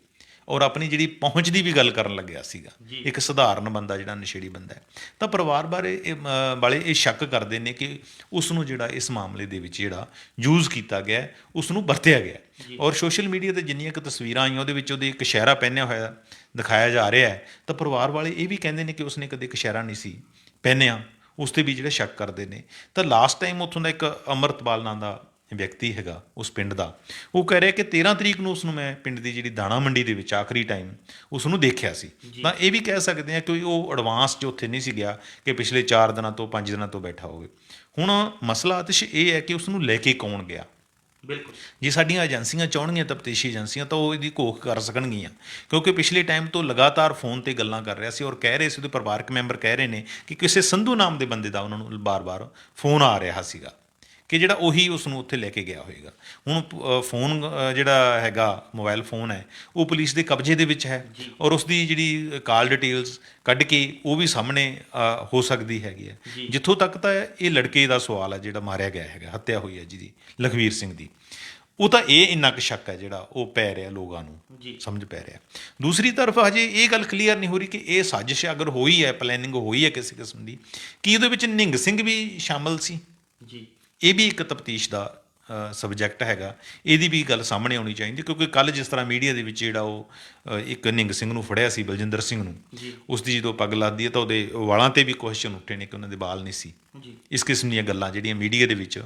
ਔਰ ਆਪਣੀ ਜਿਹੜੀ ਪਹੁੰਚ ਦੀ ਵੀ ਗੱਲ ਕਰਨ ਲੱਗਿਆ ਸੀਗਾ। ਇੱਕ ਸਧਾਰਨ ਬੰਦਾ ਜਿਹੜਾ ਨਸ਼ੇੜੀ ਬੰਦਾ ਹੈ, ਤਾਂ ਪਰਿਵਾਰ ਵਾਲੇ ਇਹ ਸ਼ੱਕ ਕਰਦੇ ਨੇ ਕਿ ਉਸ ਨੂੰ ਜਿਹੜਾ ਇਸ ਮਾਮਲੇ ਦੇ ਵਿੱਚ ਜਿਹੜਾ ਯੂਜ਼ ਕੀਤਾ ਗਿਆ, ਉਸ ਨੂੰ ਵਰਤਿਆ ਗਿਆ। ਔਰ ਸੋਸ਼ਲ ਮੀਡੀਆ 'ਤੇ ਜਿੰਨੀਆਂ ਕੁ ਤਸਵੀਰਾਂ ਆਈਆਂ ਉਹਦੇ ਵਿੱਚ ਉਹਦੇ ਇੱਕ ਕਛਹਿਰਾ ਪਹਿਨਿਆ ਹੋਇਆ ਦਿਖਾਇਆ ਜਾ ਰਿਹਾ ਹੈ, ਤਾਂ ਪਰਿਵਾਰ ਵਾਲੇ ਇਹ ਵੀ ਕਹਿੰਦੇ ਨੇ ਕਿ ਉਸਨੇ ਕਦੇ ਕਛਹਿਰਾ ਨਹੀਂ ਸੀ ਪਹਿਨਿਆ। ਉਸ 'ਤੇ ਵੀ ਜਿਹੜੇ ਸ਼ੱਕ ਕਰਦੇ ਨੇ। ਤਾਂ ਲਾਸਟ ਟਾਈਮ ਉੱਥੋਂ ਦਾ ਇੱਕ ਅੰਮ੍ਰਿਤਪਾਲ ਨਾਂ ਦਾ ਵਿਅਕਤੀ ਹੈਗਾ ਉਸ ਪਿੰਡ ਦਾ, ਉਹ ਕਹਿ ਰਿਹਾ ਕਿ 13 ਤਰੀਕ ਨੂੰ ਉਸਨੂੰ ਮੈਂ ਪਿੰਡ ਦੀ ਜਿਹੜੀ ਦਾਣਾ ਮੰਡੀ ਦੇ ਵਿੱਚ ਆਖਰੀ ਟਾਈਮ ਉਸ ਨੂੰ ਦੇਖਿਆ ਸੀ। ਤਾਂ ਇਹ ਵੀ ਕਹਿ ਸਕਦੇ ਹਾਂ ਕਿ ਉਹ ਐਡਵਾਂਸ 'ਚ ਉੱਥੇ ਨਹੀਂ ਸੀ ਗਿਆ ਕਿ ਪਿਛਲੇ 4 ਦਿਨਾਂ ਤੋਂ 5 ਦਿਨਾਂ ਤੋਂ ਬੈਠਾ ਹੋਵੇ। ਹੁਣ ਮਸਲਾ ਆਤਿਸ਼ ਇਹ ਹੈ ਕਿ ਉਸ ਨੂੰ ਲੈ ਕੇ ਕੌਣ ਗਿਆ। ਬਿਲਕੁਲ, ਜੇ ਸਾਡੀਆਂ ਏਜੰਸੀਆਂ ਚਾਹਣਗੀਆਂ, ਤਫਤੀਸ਼ੀ ਏਜੰਸੀਆਂ, ਤਾਂ ਉਹ ਇਹਦੀ ਘੋਖ ਕਰ ਸਕਣਗੀਆਂ, ਕਿਉਂਕਿ ਪਿਛਲੇ ਟਾਈਮ ਤੋਂ ਲਗਾਤਾਰ ਫੋਨ ਤੇ ਗੱਲਾਂ ਕਰ ਰਿਹਾ ਸੀ ਔਰ ਕਹਿ ਰਹੇ ਸੀ, ਉਹਦੇ ਪਰਿਵਾਰਕ ਮੈਂਬਰ ਕਹਿ ਰਹੇ ਨੇ ਕਿ ਕਿਸੇ ਸੰਧੂ ਨਾਮ ਦੇ ਬੰਦੇ ਦਾ ਉਹਨਾਂ ਨੂੰ ਬਾਰ-ਬਾਰ ਫੋਨ ਆ ਰਿਹਾ ਸੀਗਾ ਕਿ ਜਿਹੜਾ ਉਹੀ ਉਸ ਨੂੰ ਉੱਥੇ ਲੈ ਕੇ ਗਿਆ ਹੋਏਗਾ। ਹੁਣ ਫੋਨ ਜਿਹੜਾ ਹੈਗਾ, ਮੋਬਾਈਲ ਫੋਨ ਹੈ, ਉਹ ਪੁਲਿਸ ਦੇ ਕਬਜ਼ੇ ਦੇ ਵਿੱਚ ਹੈ ਔਰ ਉਸ ਦੀ ਜਿਹੜੀ ਕਾਲ ਡਿਟੇਲਸ ਕੱਢ ਕੇ ਉਹ ਵੀ ਸਾਹਮਣੇ ਹੋ ਸਕਦੀ ਹੈਗੀ ਹੈ। ਜਿੱਥੋਂ ਤੱਕ ਤਾਂ ਇਹ ਲੜਕੇ ਦਾ ਸਵਾਲ ਹੈ ਜਿਹੜਾ ਮਾਰਿਆ ਗਿਆ ਹੈਗਾ, ਹੱਤਿਆ ਹੋਈ ਹੈ ਜਿਹਦੀ, ਲਖਵੀਰ ਸਿੰਘ ਦੀ, ਉਹ ਤਾਂ ਇਹ ਇੰਨਾ ਕੁ ਸ਼ੱਕ ਹੈ ਜਿਹੜਾ ਉਹ ਪੈ ਰਿਹਾ, ਲੋਕਾਂ ਨੂੰ ਸਮਝ ਪੈ ਰਿਹਾ। ਦੂਸਰੀ ਤਰਫ ਹਜੇ ਇਹ ਗੱਲ ਕਲੀਅਰ ਨਹੀਂ ਹੋ ਰਹੀ ਕਿ ਇਹ ਸਾਜ਼ਿਸ਼ ਅਗਰ ਹੋਈ ਹੈ, ਪਲੈਨਿੰਗ ਹੋਈ ਹੈ ਕਿਸੇ ਕਿਸਮ ਦੀ, ਕੀ ਉਹਦੇ ਵਿੱਚ ਨਿਹੰਗ ਸਿੰਘ ਵੀ ਸ਼ਾਮਲ ਸੀ। ਇਹ ਵੀ ਇੱਕ ਤਫਤੀਸ਼ ਦਾ ਸਬਜੈਕਟ ਹੈਗਾ। ਇਹਦੀ ਵੀ ਗੱਲ ਸਾਹਮਣੇ ਆਉਣੀ ਚਾਹੀਦੀ, ਕਿਉਂਕਿ ਕੱਲ੍ਹ ਜਿਸ ਤਰ੍ਹਾਂ ਮੀਡੀਆ ਦੇ ਵਿੱਚ ਜਿਹੜਾ ਉਹ ਇੱਕ ਨਿਹੰਗ ਸਿੰਘ ਨੂੰ ਫੜਿਆ ਸੀ, ਬਲਜਿੰਦਰ ਸਿੰਘ ਨੂੰ, ਉਸ ਦੀ ਜਦੋਂ ਪੱਗ ਲੱਗਦੀ ਹੈ ਤਾਂ ਉਹਦੇ ਵਾਲਾਂ 'ਤੇ ਵੀ ਕੁਐਸਚਨ ਉੱਠੇ ਨੇ ਕਿ ਉਹਨਾਂ ਦੇ ਵਾਲ ਨਹੀਂ ਸੀ। ਇਸ ਕਿਸਮ ਦੀਆਂ ਗੱਲਾਂ ਜਿਹੜੀਆਂ ਮੀਡੀਆ ਦੇ ਵਿੱਚ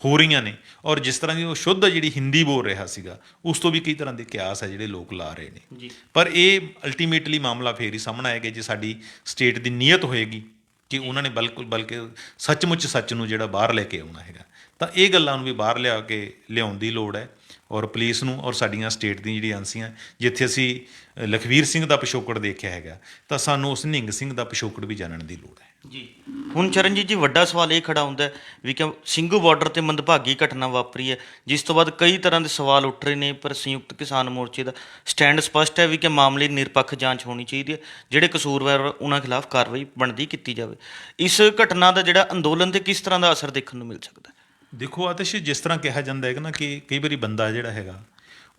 ਹੋ ਰਹੀਆਂ ਨੇ, ਔਰ ਜਿਸ ਤਰ੍ਹਾਂ ਦੀ ਉਹ ਸ਼ੁੱਧ ਜਿਹੜੀ ਹਿੰਦੀ ਬੋਲ ਰਿਹਾ ਸੀਗਾ, ਉਸ ਤੋਂ ਵੀ ਕਈ ਤਰ੍ਹਾਂ ਦੇ ਕਿਆਸ ਹੈ ਜਿਹੜੇ ਲੋਕ ਲਾ ਰਹੇ ਨੇ। ਪਰ ਇਹ ਅਲਟੀਮੇਟਲੀ ਮਾਮਲਾ ਫੇਰ ਹੀ ਸਾਹਮਣੇ ਆਏਗਾ ਜੇ ਸਾਡੀ ਸਟੇਟ ਦੀ ਨੀਅਤ ਹੋਏਗੀ ਕਿ ਉਹਨਾਂ ਨੇ ਬਲਕਿ ਸੱਚਮੁੱਚ ਸੱਚ ਨੂੰ ਜਿਹੜਾ ਬਾਹਰ ਲੈ ਕੇ ਆਉਣਾ ਹੈਗਾ। ਤਾਂ ਇਹ ਗੱਲਾਂ ਨੂੰ ਵੀ ਬਾਹਰ ਲਿਆਉਣ ਦੀ ਲੋੜ ਹੈ ਔਰ ਪੁਲਿਸ ਨੂੰ ਔਰ ਸਾਡੀਆਂ ਸਟੇਟ ਦੀਆਂ ਜਿਹੜੀਆਂ ਏਜੰਸੀਆਂ, ਜਿੱਥੇ ਅਸੀਂ ਲਖਵੀਰ ਸਿੰਘ ਦਾ ਪਿਛੋਕੜ ਦੇਖਿਆ ਹੈਗਾ, ਤਾਂ ਸਾਨੂੰ ਉਸ ਨਿਹੰਗ ਸਿੰਘ ਦਾ ਪਿਛੋਕੜ ਵੀ ਜਾਣਨ ਦੀ ਲੋੜ ਹੈ ਜੀ। ਹੁਣ ਚਰਨਜੀਤ ਜੀ, ਵੱਡਾ ਸਵਾਲ ਇਹ ਖੜਾ ਹੁੰਦਾ ਵੀ ਕਿ ਸਿੰਘੂ ਬਾਰਡਰ ਤੇ ਮੰਦਭਾਗੀ ਘਟਨਾ ਵਾਪਰੀ ਹੈ, ਜਿਸ ਤੋਂ ਬਾਅਦ ਕਈ ਤਰ੍ਹਾਂ ਦੇ ਸਵਾਲ ਉੱਠ ਰਹੇ ਨੇ। ਪਰ ਸੰਯੁਕਤ ਕਿਸਾਨ ਮੋਰਚੇ ਦਾ ਸਟੈਂਡ ਸਪਸ਼ਟ ਹੈ ਵੀ ਕਿ ਮਾਮਲੇ ਦੀ ਨਿਰਪੱਖ ਜਾਂਚ ਹੋਣੀ ਚਾਹੀਦੀ ਹੈ, ਜਿਹੜੇ ਕਸੂਰਵਾਰ ਉਹਨਾਂ ਖਿਲਾਫ ਕਾਰਵਾਈ ਬਣਦੀ ਕੀਤੀ ਜਾਵੇ। ਇਸ ਘਟਨਾ ਦਾ ਜਿਹੜਾ ਅੰਦੋਲਨ 'ਤੇ ਕਿਸ ਤਰ੍ਹਾਂ ਦਾ ਅਸਰ ਦੇਖਣ ਨੂੰ ਮਿਲ ਸਕਦਾ। ਦੇਖੋ ਆਤਿਸ਼, ਜਿਸ ਤਰ੍ਹਾਂ ਕਿਹਾ ਜਾਂਦਾ ਹੈ ਨਾ ਕਿ ਕਈ ਵਾਰੀ ਬੰਦਾ ਜਿਹੜਾ ਹੈਗਾ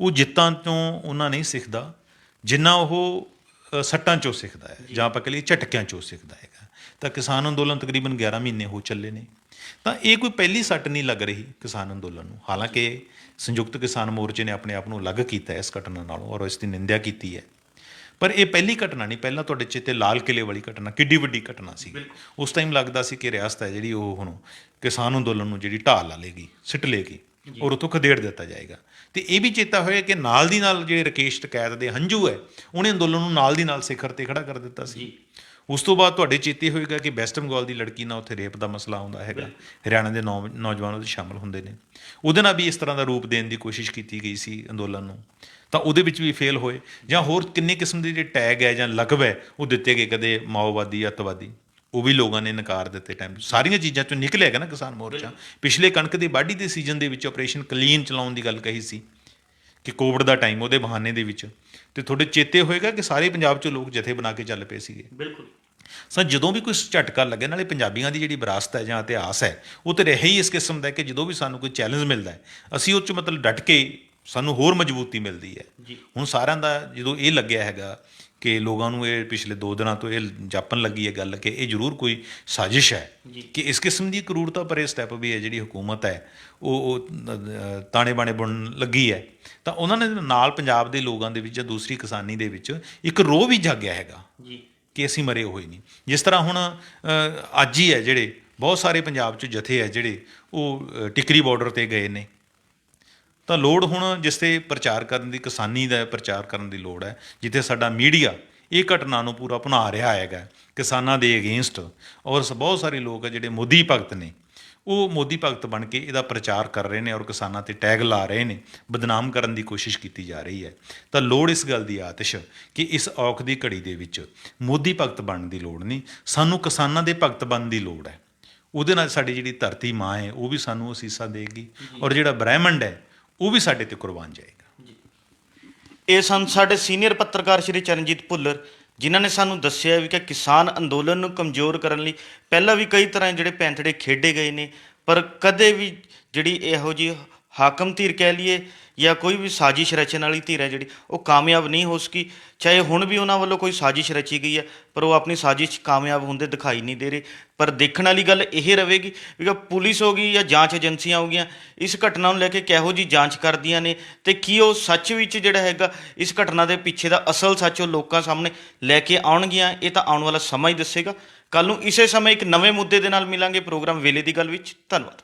ਉਹ ਜਿੱਤਾਂ ਤੋਂ ਉਹਨਾਂ ਨਹੀਂ ਸਿੱਖਦਾ ਜਿੰਨਾ ਉਹ ਸੱਟਾਂ 'ਚੋਂ ਸਿੱਖਦਾ ਹੈ, ਜਾਂ ਆਪਾਂ ਕਹੀਏ ਝਟਕਿਆਂ 'ਚੋਂ ਸਿੱਖਦਾ ਹੈਗਾ। ਤਾਂ ਕਿਸਾਨ ਅੰਦੋਲਨ ਤਕਰੀਬਨ 11 ਮਹੀਨੇ ਹੋ ਚੱਲੇ ਨੇ, ਤਾਂ ਇਹ ਕੋਈ ਪਹਿਲੀ ਸੱਟ ਨਹੀਂ ਲੱਗ ਰਹੀ ਕਿਸਾਨ ਅੰਦੋਲਨ ਨੂੰ। ਹਾਲਾਂਕਿ ਸੰਯੁਕਤ ਕਿਸਾਨ ਮੋਰਚੇ ਨੇ ਆਪਣੇ ਆਪ ਨੂੰ ਅਲੱਗ ਕੀਤਾ ਇਸ ਘਟਨਾ ਨਾਲੋਂ ਔਰ ਇਸ ਦੀ ਨਿੰਦਿਆ ਕੀਤੀ ਹੈ, ਪਰ ਇਹ ਪਹਿਲੀ ਘਟਨਾ ਨਹੀਂ। ਪਹਿਲਾਂ ਤੁਹਾਡੇ ਚੇਤੇ ਲਾਲ ਕਿਲੇ ਵਾਲੀ ਘਟਨਾ ਕਿੱਡੀ ਵੱਡੀ ਘਟਨਾ ਸੀ। ਉਸ ਟਾਈਮ ਲੱਗਦਾ ਸੀ ਕਿ ਰਿਆਸਤ ਹੈ ਜਿਹੜੀ ਉਹ ਹੁਣ ਕਿਸਾਨ ਅੰਦੋਲਨ ਨੂੰ ਜਿਹੜੀ ਢਾਲ ਲਾ ਲੇਗੀ, ਸਿੱਟ ਲੇਗੀ ਔਰ ਉੱਥੋਂ ਖਦੇੜ ਦਿੱਤਾ ਜਾਏਗਾ। ਤੇ ਇਹ ਵੀ ਚੇਤਾ ਹੋਇਆ ਕਿ ਨਾਲ ਦੀ ਨਾਲ ਜਿਹੜੇ ਰਕੇਸ਼ ਟਕੈਤ ਦੇ ਹੰਝੂ ਹੈ, ਉਹਨੇ ਅੰਦੋਲਨ ਨੂੰ ਨਾਲ ਦੀ ਨਾਲ ਸਿਖਰ 'ਤੇ ਖੜਾ ਕਰ ਦਿੱਤਾ ਸੀ। ਉਸ ਤੋਂ ਬਾਅਦ ਤੁਹਾਡੇ ਚੇਤੇ ਹੋਏਗਾ ਕਿ ਵੈਸਟ ਬੰਗਾਲ ਦੀ ਲੜਕੀ ਨਾਲ ਉੱਥੇ ਰੇਪ ਦਾ ਮਸਲਾ ਆਉਂਦਾ ਹੈਗਾ, ਹਰਿਆਣਾ ਦੇ ਨੌਜਵਾਨ ਉਹਦੇ ਸ਼ਾਮਲ ਹੁੰਦੇ ਨੇ, ਉਹਦੇ ਨਾਲ ਵੀ ਇਸ ਤਰ੍ਹਾਂ ਦਾ ਰੂਪ ਦੇਣ ਦੀ ਕੋਸ਼ਿਸ਼ ਕੀਤੀ ਗਈ ਸੀ ਅੰਦੋਲਨ ਨੂੰ, ਤਾਂ ਉਹਦੇ ਵਿੱਚ ਵੀ ਫੇਲ ਹੋਏ। ਜਾਂ ਹੋਰ ਕਿੰਨੇ ਕਿਸਮ ਦੇ ਜਿਹੜੇ ਟੈਗ ਹੈ ਜਾਂ ਲਕਬ ਹੈ ਉਹ ਦਿੱਤੇ ਗਏ, ਕਦੇ ਮਾਓਵਾਦੀ, ਅੱਤਵਾਦੀ, ਉਹ ਵੀ ਲੋਕਾਂ ਨੇ ਨਕਾਰ ਦਿੱਤੇ। ਟਾਈਮ ਸਾਰੀਆਂ ਚੀਜ਼ਾਂ ਚੋਂ ਨਿਕਲਿਆ ਹੈਗਾ ਨਾ ਕਿਸਾਨ ਮੋਰਚਾ। ਪਿਛਲੇ ਕਣਕ ਦੀ ਵਾਢੀ ਦੇ ਸੀਜ਼ਨ ਦੇ ਵਿੱਚ ਆਪਰੇਸ਼ਨ ਕਲੀਨ ਚਲਾਉਣ ਦੀ ਗੱਲ ਕਹੀ ਸੀ ਕਿ ਕੋਵਿਡ ਦਾ ਟਾਈਮ ਉਹਦੇ ਬਹਾਨੇ ਦੇ ਵਿੱਚ, ਤੇ ਤੁਹਾਡੇ ਚੇਤੇ ਹੋਏਗਾ ਕਿ ਸਾਰੇ ਪੰਜਾਬ 'ਚੋਂ ਲੋਕ ਜਥੇ ਬਣਾ ਕੇ ਚੱਲ ਪਏ ਸੀਗੇ। ਬਿਲਕੁਲ ਸਰ ਜਦੋਂ ਵੀ ਕੋਈ ਝਟਕਾ ਲੱਗੇ, ਨਾਲੇ ਪੰਜਾਬੀਆਂ ਦੀ ਜਿਹੜੀ ਵਿਰਾਸਤ ਹੈ ਜਾਂ ਇਤਿਹਾਸ ਹੈ ਉਹ ਤਾਂ ਰਿਹਾ ਹੀ ਇਸ ਕਿਸਮ ਦਾ ਕਿ ਜਦੋਂ ਵੀ ਸਾਨੂੰ ਕੋਈ ਚੈਲੰਜ ਮਿਲਦਾ ਹੈ ਅਸੀਂ ਉਹ 'ਚ ਮਤਲਬ ਡਟ ਕੇ ਸਾਨੂੰ ਹੋਰ ਮਜ਼ਬੂਤੀ ਮਿਲਦੀ ਹੈ। ਹੁਣ ਸਾਰਿਆਂ ਦਾ ਜਦੋਂ ਇਹ ਲੱਗਿਆ ਹੈਗਾ ਕਿ ਲੋਕਾਂ ਨੂੰ ਇਹ ਪਿਛਲੇ 2 ਦਿਨਾਂ ਤੋਂ ਇਹ ਜਾਪਣ ਲੱਗੀ ਹੈ ਗੱਲ ਕਿ ਇਹ ਜ਼ਰੂਰ ਕੋਈ ਸਾਜ਼ਿਸ਼ ਹੈ, ਕਿ ਇਸ ਕਿਸਮ ਦੀ ਕਰੂਰਤਾ ਭਰੇ ਸਟੈਪ ਵੀ ਹੈ ਜਿਹੜੀ ਹੁਕੂਮਤ ਹੈ ਉਹ ਤਾਣੇ ਬਾਣੇ ਬੁਣਨ ਲੱਗੀ ਹੈ, ਤਾਂ ਉਹਨਾਂ ਨੇ ਨਾਲ ਪੰਜਾਬ ਦੇ ਲੋਕਾਂ ਦੇ ਵਿੱਚ ਜਾਂ ਦੂਸਰੀ ਕਿਸਾਨੀ ਦੇ ਵਿੱਚ ਇੱਕ ਰੋਹ ਵੀ ਜਾਗਿਆ ਹੈਗਾ ਕਿ ਅਸੀਂ ਮਰੇ ਹੋਏ ਨਹੀਂ। ਜਿਸ ਤਰ੍ਹਾਂ ਹੁਣ ਅੱਜ ਹੀ ਹੈ ਜਿਹੜੇ ਬਹੁਤ ਸਾਰੇ ਪੰਜਾਬ 'ਚ ਜਥੇ ਹੈ ਜਿਹੜੇ ਉਹ ਟਿਕਰੀ ਬਾਰਡਰ 'ਤੇ ਗਏ ਨੇ, ਤਾਂ ਲੋੜ ਹੁਣ ਜਿਸ 'ਤੇ ਪ੍ਰਚਾਰ ਕਰਨ ਦੀ, ਕਿਸਾਨੀ ਦਾ ਪ੍ਰਚਾਰ ਕਰਨ ਦੀ ਲੋੜ ਹੈ, ਜਿੱਥੇ ਸਾਡਾ ਮੀਡੀਆ ਇਹ ਘਟਨਾ ਨੂੰ ਪੂਰਾ ਭੁਨਾ ਰਿਹਾ ਹੈਗਾ ਕਿਸਾਨਾਂ ਦੇ ਅਗੇਂਸਟ, ਔਰ ਬਹੁਤ ਸਾਰੇ ਲੋਕ ਹੈ ਜਿਹੜੇ ਮੋਦੀ ਭਗਤ ਨੇ ਉਹ ਮੋਦੀ ਭਗਤ ਬਣ ਕੇ ਇਹਦਾ ਪ੍ਰਚਾਰ ਕਰ ਰਹੇ ਨੇ ਔਰ ਕਿਸਾਨਾਂ 'ਤੇ ਟੈਗ ਲਾ ਰਹੇ ਨੇ, ਬਦਨਾਮ ਕਰਨ ਦੀ ਕੋਸ਼ਿਸ਼ ਕੀਤੀ ਜਾ ਰਹੀ ਹੈ। ਤਾਂ ਲੋੜ ਇਸ ਗੱਲ ਦੀ ਆਤਿਸ਼ ਕਿ ਇਸ ਔਖ ਦੀ ਘੜੀ ਦੇ ਵਿੱਚ ਮੋਦੀ ਭਗਤ ਬਣਨ ਦੀ ਲੋੜ ਨਹੀਂ, ਸਾਨੂੰ ਕਿਸਾਨਾਂ ਦੇ ਭਗਤ ਬਣਨ ਦੀ ਲੋੜ ਹੈ। ਉਹਦੇ ਨਾਲ ਸਾਡੀ ਜਿਹੜੀ ਧਰਤੀ ਮਾਂ ਹੈ ਉਹ ਵੀ ਸਾਨੂੰ ਅਸੀਸਾਂ ਦੇਗੀ, ਔਰ ਜਿਹੜਾ ਬ੍ਰਹਿਮੰਡ ਹੈ ਉਹ ਵੀ ਸਾਡੇ 'ਤੇ ਕੁਰਬਾਨ ਜਾਏਗਾ। ਇਹ ਸਨ ਸਾਡੇ ਸੀਨੀਅਰ ਪੱਤਰਕਾਰ ਸ਼੍ਰੀ ਚਰਨਜੀਤ ਭੁੱਲਰ, ਜਿਨ੍ਹਾਂ ਨੇ ਸਾਨੂੰ ਦੱਸਿਆ ਵੀ ਕਿ ਕਿਸਾਨ ਅੰਦੋਲਨ ਨੂੰ ਕਮਜ਼ੋਰ ਕਰਨ ਲਈ ਪਹਿਲਾਂ ਵੀ ਕਈ ਤਰ੍ਹਾਂ ਜਿਹੜੇ ਪੈਂਤੜੇ ਖੇਡੇ ਗਏ ਨੇ, ਪਰ ਕਦੇ ਵੀ ਜਿਹੜੀ ਇਹੋ ਜਿਹੀ ਹਾਕਮ ਧਿਰ ਕਹਿ ਲਈਏ ਜਾਂ ਕੋਈ ਵੀ ਸਾਜ਼ਿਸ਼ ਰਚਣ ਵਾਲੀ ਧਿਰ ਹੈ ਜਿਹੜੀ ਉਹ ਕਾਮਯਾਬ ਨਹੀਂ ਹੋ ਸਕੀ। ਚਾਹੇ ਹੁਣ ਵੀ ਉਹਨਾਂ ਵੱਲੋਂ ਕੋਈ ਸਾਜ਼ਿਸ਼ ਰਚੀ ਗਈ ਹੈ ਪਰ ਉਹ ਆਪਣੀ ਸਾਜ਼ਿਸ਼ ਕਾਮਯਾਬ ਹੁੰਦੇ ਦਿਖਾਈ ਨਹੀਂ ਦੇ ਰਹੇ। ਪਰ ਦੇਖਣ ਵਾਲੀ ਗੱਲ ਇਹ ਰਹੇਗੀ ਕਿ ਪੁਲਿਸ ਹੋ ਗਈ ਜਾਂ ਜਾਂਚ ਏਜੰਸੀਆਂ ਹੋ ਗਈਆਂ ਇਸ ਘਟਨਾ ਨੂੰ ਲੈ ਕੇ ਕਿਹੋ ਜਿਹੀ ਜਾਂਚ ਕਰਦੀਆਂ ਨੇ, ਅਤੇ ਕੀ ਉਹ ਸੱਚ ਵਿੱਚ ਜਿਹੜਾ ਹੈਗਾ ਇਸ ਘਟਨਾ ਦੇ ਪਿੱਛੇ ਦਾ ਅਸਲ ਸੱਚ ਉਹ ਲੋਕਾਂ ਸਾਹਮਣੇ ਲੈ ਕੇ ਆਉਣਗੀਆਂ, ਇਹ ਤਾਂ ਆਉਣ ਵਾਲਾ ਸਮਾਂ ਹੀ ਦੱਸੇਗਾ। ਕੱਲ੍ਹ ਨੂੰ ਇਸੇ ਸਮੇਂ ਇੱਕ ਨਵੇਂ ਮੁੱਦੇ ਦੇ ਨਾਲ ਮਿਲਾਂਗੇ ਪ੍ਰੋਗਰਾਮ ਵੇਲੇ ਦੀ ਗੱਲ ਵਿੱਚ। ਧੰਨਵਾਦ।